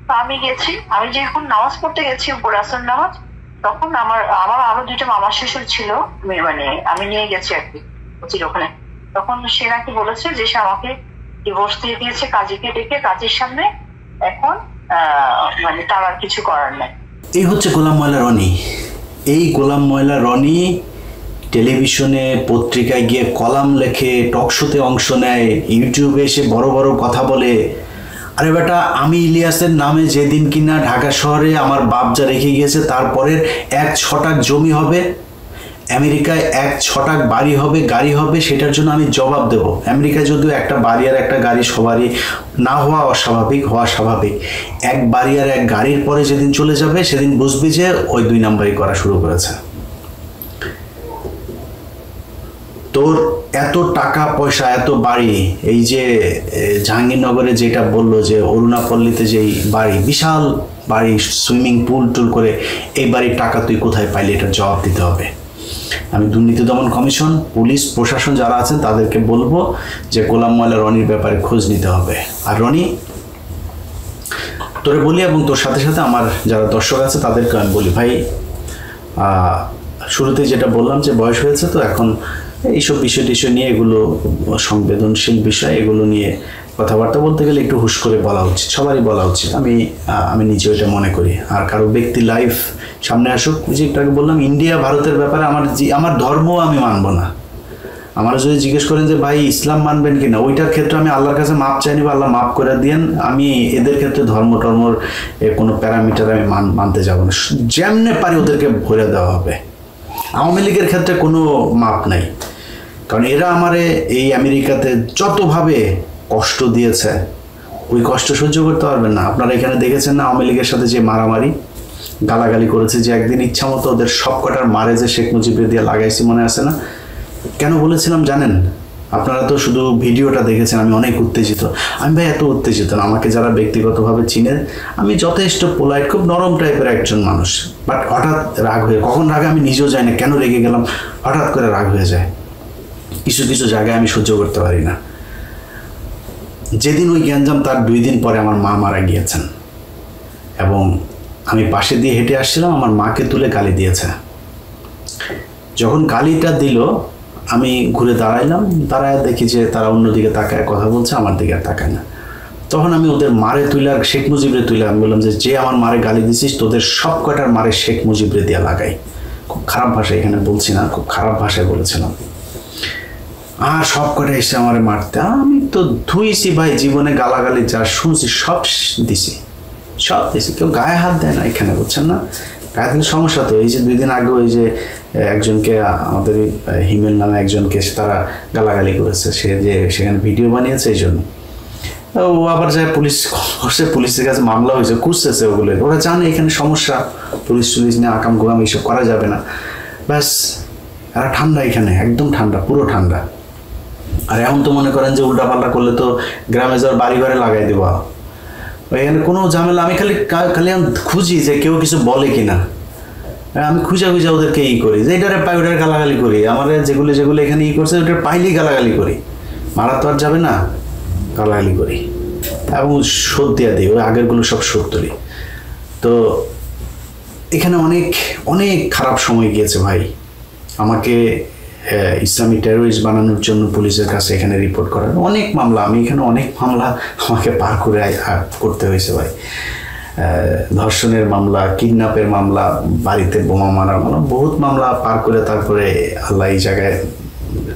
তো আমি গেছি, আমি যখন নামাজ পড়তে গেছি উপর আসর নামাজ, তখন আমার আরো 2টা মামা শ্বশুর ছিল, মানে আমি নিয়ে গেছি আর কি ওখানে। তখন সে নাকি বলেছে যে সে আমাকে ডিভোর্স দিয়ে দিয়েছে কাজীকে ডেকে কাজের সামনে, এখন মানে তার আর কিছু করার নাই। এই হচ্ছে গোলাম ময়লা রনি। এই গোলাম ময়লা রনি টেলিভিশনে পত্রিকায় গিয়ে কলাম লেখে, টক শোতে অংশ নেয়, ইউটিউবে এসে বড় বড় কথা বলে। আরে বেটা, আমি ইলিয়াসের নামে যেদিন কিনা ঢাকা শহরে আমার বাপ যা রেখে গিয়েছে তারপরের 1 ছটাক জমি হবে, আমেরিকায় 1 ছটাক বাড়ি হবে, গাড়ি হবে, সেটার জন্য আমি জবাব দেব। আমেরিকায় যদিও একটা বাড়ি আর একটা গাড়ি সবারই না হওয়া অস্বাভাবিক, হওয়া স্বাভাবিক। 1 বাড়ি আর 1 গাড়ির পরে যেদিন চলে যাবে সেদিন বুঝবি যে ওই 2 নাম্বারই করা শুরু করেছে। তোর এত টাকা পয়সা, এত বাড়ি, এই যে জাহাঙ্গীরনগরে যেটা বললো যে অরুণাপল্লীতে যেই বাড়ি, বিশাল বাড়ি, সুইমিং পুল টুল করে, এই বাড়ির টাকা তুই কোথায় পাইলি, এটার জবাব দিতে হবে। আমি দুর্নীতি দমন কমিশন, পুলিশ প্রশাসন যারা আছেন তাদেরকে বলবো যে গোলাম ময়লা রনির ব্যাপারে খোঁজ নিতে হবে। আর রনি, তোরে বলি এবং তোর সাথে সাথে আমার যারা দর্শক আছে তাদেরকে আমি বলি, ভাই শুরুতে যেটা বললাম যে বয়স হয়েছে, তো এখন এইসব বিষয় টিষয় নিয়ে, এগুলো সংবেদনশীল বিষয়, এগুলো নিয়ে কথাবার্তা বলতে গেলে একটু হুশ করে বলা উচিত, সবারই বলা উচিত। আমি নিজেও এটা মনে করি। আর কারো ব্যক্তি লাইফ সামনে আসুক, যে একটু আগে বললাম ইন্ডিয়া ভারতের ব্যাপারে আমার ধর্ম আমি মানব না। আমার যদি জিজ্ঞেস করেন যে ভাই ইসলাম মানবেন কিনা, ওইটার ক্ষেত্রে আমি আল্লাহর কাছে মাপ চাই নিব, আল্লাহ মাপ করে দিয়েন। আমি এদের ক্ষেত্রে টর্মর কোনো প্যারামিটার আমি মানতে যাব না, যেমনে পারি ওদেরকে ভরে দেওয়া হবে। আওয়ামী লীগের ক্ষেত্রে কোনো মাপ নাই, কারণ এরা আমারে এই আমেরিকাতে যতভাবে কষ্ট দিয়েছে, ওই কষ্ট সহ্য করতে পারবেন না। আপনারা এখানে দেখেছেন না আওয়ামী লীগের সাথে যে মারামারি, গালাগালি করেছে যে একদিন ইচ্ছা মতো ওদের সব কটার মারে যে শেখ মুজিবের দিয়ে লাগাইছি, মনে আছে না? কেন বলেছিলাম জানেন? আপনারা তো শুধু ভিডিওটা দেখেছেন, আমি অনেক উত্তেজিত। আমি ভাই এত উত্তেজিত না, আমাকে যারা ব্যক্তিগতভাবে চিনে, আমি যথেষ্ট পোলাইট, খুব নরম টাইপের একজন মানুষ। বাট হঠাৎ রাগ হয়ে, কখন রাগ আমি নিজেও জানি না, কেন রেগে গেলাম, হঠাৎ করে রাগ হয়ে যায়। কিছু কিছু জায়গায় আমি সহ্য করতে পারি না। যেদিন ওই গ্যাঞ্জাম, তার 2 দিন পরে আমার মা মারা গিয়েছেন, এবং আমি পাশে দিয়ে হেঁটে আসছিলাম, আমার মাকে তুলে গালি দিয়েছে। যখন গালিটা দিল, আমি ঘুরে দাঁড়াইলাম, দাঁড়ায় দেখি যে তারা অন্যদিকে তাকায় কথা বলছে, আমার দিকে আর তাকায় না। তখন আমি ওদের মারে তুলে, শেখ মুজিবরে তুলে আমি বললাম যে আমার মারে গালি দিছিস, তোদের সব কটার মারে শেখ মুজিবরে দিয়ে লাগাই। খুব খারাপ ভাষায় এখানে বলছি না, খুব খারাপ ভাষায় বলেছিলাম। আর সব কটা এসে আমারে মারতে, আমি তো ধুইছি ভাই, জীবনে গালাগালি যা শুনছি সব দিছি, সব দিছি। কেউ গায়ে হাত দেয় না এখানে, বুঝছেন না? গায়ে দিলে সমস্যা তো। এই যে 2 দিন আগে ওই যে একজনকে, আমাদের হিমেল নামে একজনকে তারা গালাগালি করেছে, সে যে সেখানে ভিডিও বানিয়েছে, এই জন্য ও আবার যায় পুলিশ করছে, পুলিশের কাছে মামলা হয়েছে, খুঁজতেছে ওগুলো। ওরা জানে এখানে সমস্যা, পুলিশ নিয়ে আকাম গোয়াম এইসব করা যাবে না। ব্যাস, এরা ঠান্ডা, এখানে একদম ঠান্ডা, পুরো ঠান্ডা। আর এখন তো মনে করেন যে উল্টাপাল্টা করলে তো গ্রামে যাওয়ার বাড়ি ঘরে লাগাই দেবো, এখানে কোনো ঝামেলা। আমি খালি আমি খুঁজি যে কেউ কিছু বলে কিনা, আমি খুঁজা ওদেরকে করি যে এটারে পাই, ওটার গালাগালি করি। আমার যেগুলো এখানে করছে, ওটার পাইলেই গালাগালি করি। মারা তো আর যাবে না, গালাগালি করি এবং শোধ দিয়ে দিই, ওই আগেরগুলো সব শোধ তুলি। তো এখানে অনেক অনেক খারাপ সময় গিয়েছে ভাই। আমাকে ইসলামিক টেরোরিস্ট বানানোর জন্য পুলিশের কাছে এখানে রিপোর্ট করার অনেক মামলা, আমি এখানে অনেক মামলা আমাকে পার করে করতে হয়েছে ভাই। ধর্ষণের মামলা, কিডন্যাপের মামলা, বাড়িতে বোমা মারার মামলা, বহুত মামলা পার করে তারপরে আল্লাহ এই জায়গায়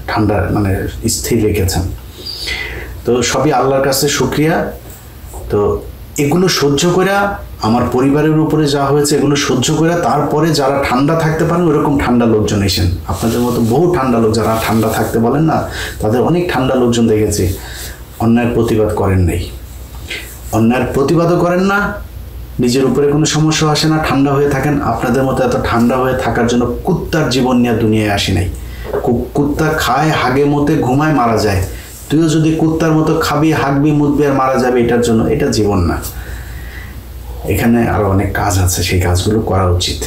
ঠান্ডা মানে স্থির রেখেছেন। তো সবই আল্লাহর কাছে শুকরিয়া। তো এগুলো সহ্য করে, আমার পরিবারের উপরে যা হয়েছে এগুলো সহ্য করে, তারপরে যারা ঠান্ডা থাকতে পারেন ওরকম ঠান্ডা লোকজন এসেন। আপনাদের মতো বহু ঠান্ডা লোক, যারা ঠান্ডা থাকতে বলেন না, তাদের অনেক ঠান্ডা লোকজন দেখেছি। অন্যায়ের প্রতিবাদ করেন নাই, অন্যায়ের প্রতিবাদও করেন না, নিজের উপরে কোনো সমস্যা আসে না, ঠান্ডা হয়ে থাকেন। আপনাদের মতো এত ঠান্ডা হয়ে থাকার জন্য কুত্তার জীবন নিয়ে দুনিয়ায় আসি নাই। কুত্তা খায়, হাগে মতে, ঘুমায়, মারা যায়। তুইও যদি কুত্তার মতো খাবি, হাগবি, মুতবি আর মারা যাবে, এটার জন্য, এটা জীবন না। এখানে আরো অনেক কাজ আছে, সেই কাজগুলো করা উচিত।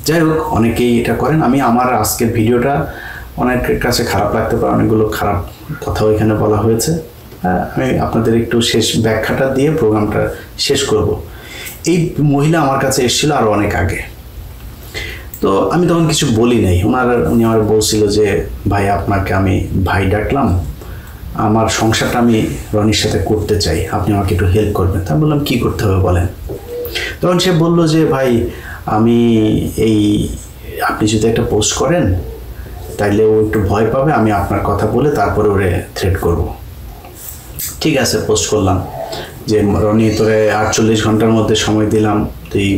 যাই হোক, অনেকেই এটা করেন। আমি আমার আজকের ভিডিওটা অনেকের কাছে খারাপ লাগতে পারে, অনেকগুলো খারাপ কথাও এখানে বলা হয়েছে। আমি আপনাদের একটু শেষ ব্যাখ্যাটা দিয়ে প্রোগ্রামটা শেষ করব। এই মহিলা আমার কাছে এসেছিল আরো অনেক আগে, তো আমি তখন কিছু বলি নাই। উনি আমার বলছিল যে ভাই, আপনাকে আমি ভাই ডাকলাম, আমার সংসারটা আমি রনির সাথে করতে চাই, আপনি আমাকে একটু হেল্প করবেন। তা বললাম কি করতে হবে বলেন। তখন সে বলল যে ভাই, আমি আপনি যদি একটা পোস্ট করেন তাইলে ও একটু ভয় পাবে, আমি আপনার কথা বলে তারপরে ওরে থ্রেট করব। ঠিক আছে, পোস্ট করলাম যে রনি, তোরে 48 ঘন্টার মধ্যে সময় দিলাম, তুই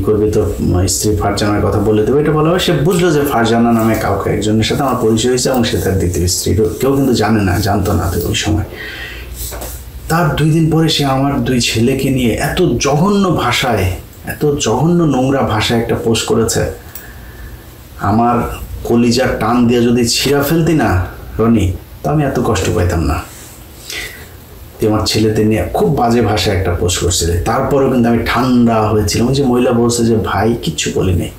করবি, তো স্ত্রী ফারজানার কথা বলে দেবে। এটা বলা হয়, সে বুঝলো যে ফারজানা নামে কাউকে একজনের সাথে আমার পরিচয় হয়েছে, এবং সে তার দ্বিতীয় স্ত্রী। কেউ কিন্তু জানতো না তো ওই সময়। তার 2 দিন পরে সে আমার 2 ছেলেকে নিয়ে এত জঘন্য ভাষায়, এত জঘন্য নোংরা ভাষায় একটা পোস্ট করেছে। আমার কলিজার টান দিয়ে যদি ছিঁড়া ফেলতি না রনি, তা আমি এত কষ্ট পাইতাম না। আমার ছেলেদের নিয়ে খুব বাজে ভাষায় একটা পোস্ট করছিল। তারপরেও কিন্তু আমি ঠান্ডা হয়েছিলাম। ওই যে মহিলা বলছে যে ভাই, কিচ্ছু বলি নেই।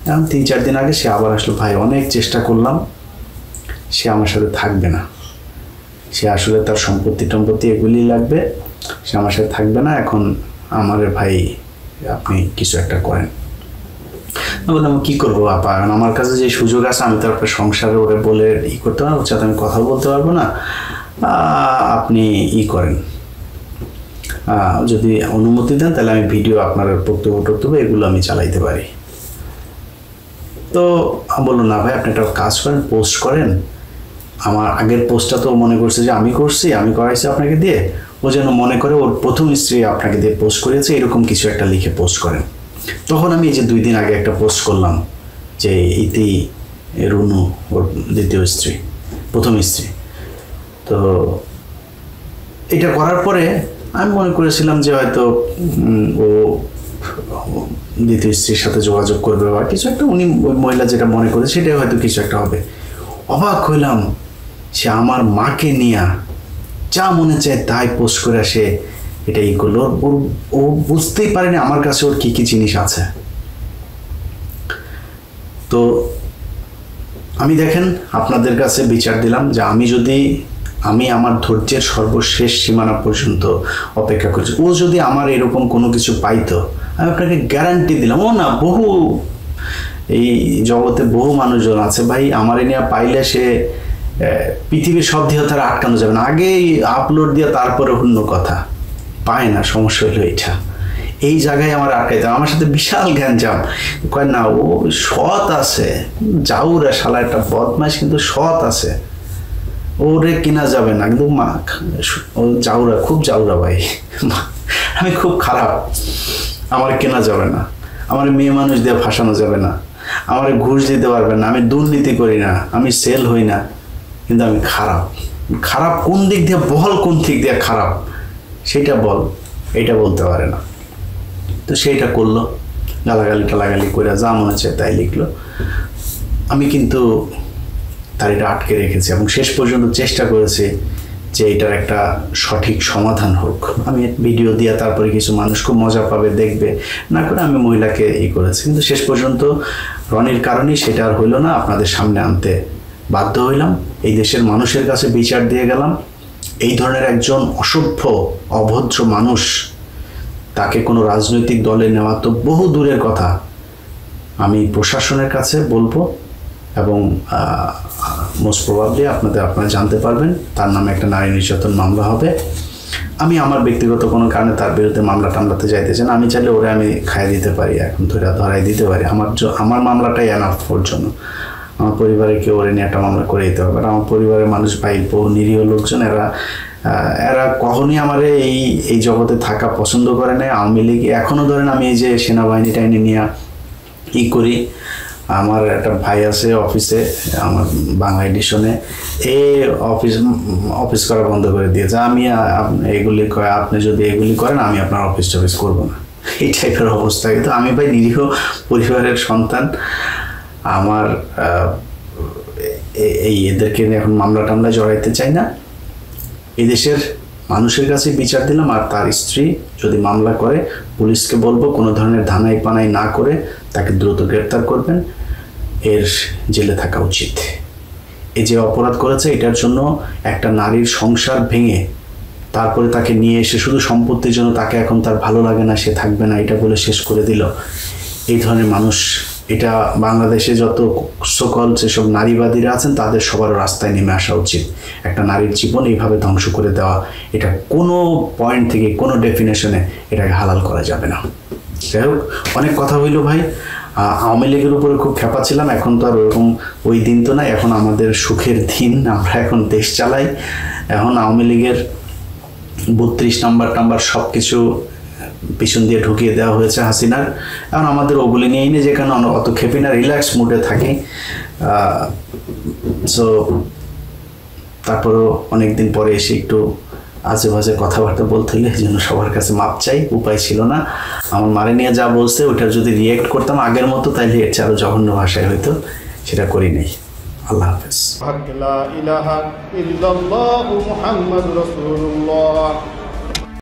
এখন 3-4 দিন আগে সে আবার আসলো, ভাই অনেক চেষ্টা করলাম, সে আমার সাথে থাকবে না, সে আসলে তার সম্পত্তি এগুলি লাগবে, সে আমার সাথে থাকবে না। এখন আমার ভাই, আপনি কিছু একটা করেন। আমি বললাম কি করবো আপা, আমার কাছে যে সুযোগ আছে, আমি তারপরে সংসারে ওরে বলে করতে পারবো, ওর সাথে আমি কথা বলতে পারবো না, আপনি করেন, যদি অনুমতি দেন তাহলে আমি ভিডিও, আপনার বক্তব্য এগুলো আমি চালাইতে পারি। তো বললো না ভাই, আপনি একটা কাজ করেন, পোস্ট করেন। আমার আগের পোস্টটা তো মনে করছে যে আমি করছি, আমি করাইছি আপনাকে দিয়ে, ও যেন মনে করে ওর প্রথম স্ত্রী আপনাকে দিয়ে পোস্ট করেছে, এরকম কিছু একটা লিখে পোস্ট করেন। তখন আমি এই যে 2 দিন আগে একটা পোস্ট করলাম যে ইতি রুনু ওর দ্বিতীয় স্ত্রী, প্রথম স্ত্রী। তো এটা করার পরে আমি মনে করেছিলাম যে হয়তো ও দ্বিতীয় স্ত্রীর সাথে যোগাযোগ করবে বা কিছু একটা, উনি ওই মহিলা যেটা মনে করে সেটাই হয়তো কিছু একটা হবে। অবাক হইলাম, সে আমার মাকে নিয়ে যা মনে চায় তাই পোস্ট করে আসে, এটা ই করলো। ও বুঝতেই পারেনি আমার কাছে ওর কি কি জিনিস আছে। তো আমি দেখেন আপনাদের কাছে বিচার দিলাম যে আমি আমার ধৈর্যের সর্বশেষ সীমানা পর্যন্ত অপেক্ষা করছি। ও যদি আমার এরকম কোনো কিছু পাইতো, আমি আপনাকে গ্যারান্টি দিলাম, ও না বহু এই জগতে বহু মানুষজন আছে ভাই, আমার এ নিয়ে পাইলে সে পৃথিবীর সব দিয়ে তারা আটকানো যাবে না, আগেই আপলোড দিয়ে তারপরে অন্য কথা। পায় না, সমস্যা হলো এইটা। এই জায়গায় আমার আটকাইতে, আমার সাথে বিশাল গ্যাঞ্জাম। কয় না ও সৎ আছে, জাউরা শালা একটা বদমাইশ, কিন্তু সৎ আছে, ওরে কিনা যাবে না। কিন্তু মা ও জাউরা, খুব জাউরা ভাই, আমি খুব খারাপ, আমার কেনা যাবে না, আমার মেয়ে মানুষ দিয়ে ফাঁসানো যাবে না, আমার ঘুষ দিতে পারবে না, আমি দুর্নীতি করি না, আমি সেল হই না, কিন্তু আমি খারাপ। খারাপ কোন দিক দিয়ে বল, কোন দিক দিয়ে খারাপ সেটা বল, এইটা বলতে পারে না। তো সেইটা করলো, গালাগালি করে যা মনে চায় তাই লিখলো। আমি কিন্তু তার এটা আটকে রেখেছি এবং শেষ পর্যন্ত চেষ্টা করেছি যে এটার একটা সঠিক সমাধান হোক। আমি ভিডিও দিয়ে তারপরে কিছু মানুষ খুব মজা পাবে, দেখবে, না করে আমি মহিলাকে করেছি। কিন্তু শেষ পর্যন্ত রনির কারণেই সেটা আর হইল না, আপনাদের সামনে আনতে বাধ্য হইলাম। এই দেশের মানুষের কাছে বিচার দিয়ে গেলাম। এই ধরনের একজন অসভ্য অভদ্র মানুষ, তাকে কোনো রাজনৈতিক দলে নেওয়া তো বহু দূরের কথা, আমি প্রশাসনের কাছে বলবো এবং মোস্ট প্রবাবলি আপনারা জানতে পারবেন তার নামে একটা নারী নির্যাতন মামলা হবে। আমি আমার ব্যক্তিগত কোনো কারণে তার বিরুদ্ধে মামলা টামলাতে চাইতে চাই না। আমি চাইলে ওরে আমি খাইয়ে দিতে পারি, এখন ধরাই দিতে পারি। আমার মামলাটাই এনাফ ওর জন্য। আমার পরিবারে কেউ ওরে নিয়ে একটা মামলা করে দিতে হবে। আমার পরিবারের মানুষ ভাই বহু নিরীহ লোকজন, এরা কখনই আমার এই জগতে থাকা পছন্দ করে না। আওয়ামী লীগ এখনও ধরেন, আমি এই যে সেনাবাহিনী টাইনি নিয়ে করি, আমার একটা ভাই আছে অফিসে, আমার বাংলা এডিশনে, অফিস করা বন্ধ করে দিয়েছে। আমি এগুলি আপনি যদি এগুলি করেন আমি আপনার অফিস টফিস করবো না, এই টাইপের অবস্থা। কিন্তু আমি ভাই নিরীহ পরিবারের সন্তান, আমার এদেরকে এখন মামলা টামলা জড়াইতে চাই না। এই দেশের মানুষের কাছে বিচার দিলাম। আর তার স্ত্রী যদি মামলা করে, পুলিশকে বলবো কোনো ধরনের ধানাই পানাই না করে তাকে দ্রুত গ্রেপ্তার করবেন, এর জেলে থাকা উচিত। এই যে অপরাধ করেছে, এটার জন্য একটা নারীর সংসার ভেঙে তারপরে তাকে নিয়ে এসে শুধু সম্পত্তির জন্য তাকে এখন তার ভালো লাগে না, সে থাকবে না, এটা বলে শেষ করে দিল। এই ধরনের মানুষ, এটা বাংলাদেশে যত সকল যেসব নারীবাদীরা আছেন তাদের সবার রাস্তায় নেমে আসা উচিত। একটা নারীর জীবন এইভাবে ধ্বংস করে দেওয়া, এটা কোনো পয়েন্ট থেকে কোনো ডেফিনেশনে এটাকে হালাল করা যাবে না। যাই হোক, অনেক কথা হইল ভাই। আওয়ামী লীগের উপরে খুব খেপা ছিলাম, এখন তো আর ওরকম ওই দিন তো নাই, এখন আমাদের সুখের দিন, আমরা এখন দেশ চালাই। এখন আওয়ামী লীগের 32 নাম্বার সব কিছু পিছন দিয়ে ঢুকিয়ে দেওয়া হয়েছে হাসিনার। এখন আমাদের ওগুলি নিয়েই নেই, যেখানে অত খেপি না, রিল্যাক্স মুডে থাকি। সো তারপরেও অনেকদিন পরে এসে একটু আজে বাজে কথাবার্তা বলতে হলে এই জন্য সবার কাছে মাপ চাই, উপায় ছিল না। আমার মারে নিয়ে যা বলছে ওইটার যদি রিয়েক্ট করতাম আগের মতো, তাইলে এর চেয়ে আরো জঘন্য ভাষায় হইতো, সেটা করি নাই। আল্লাহ হাফেজ।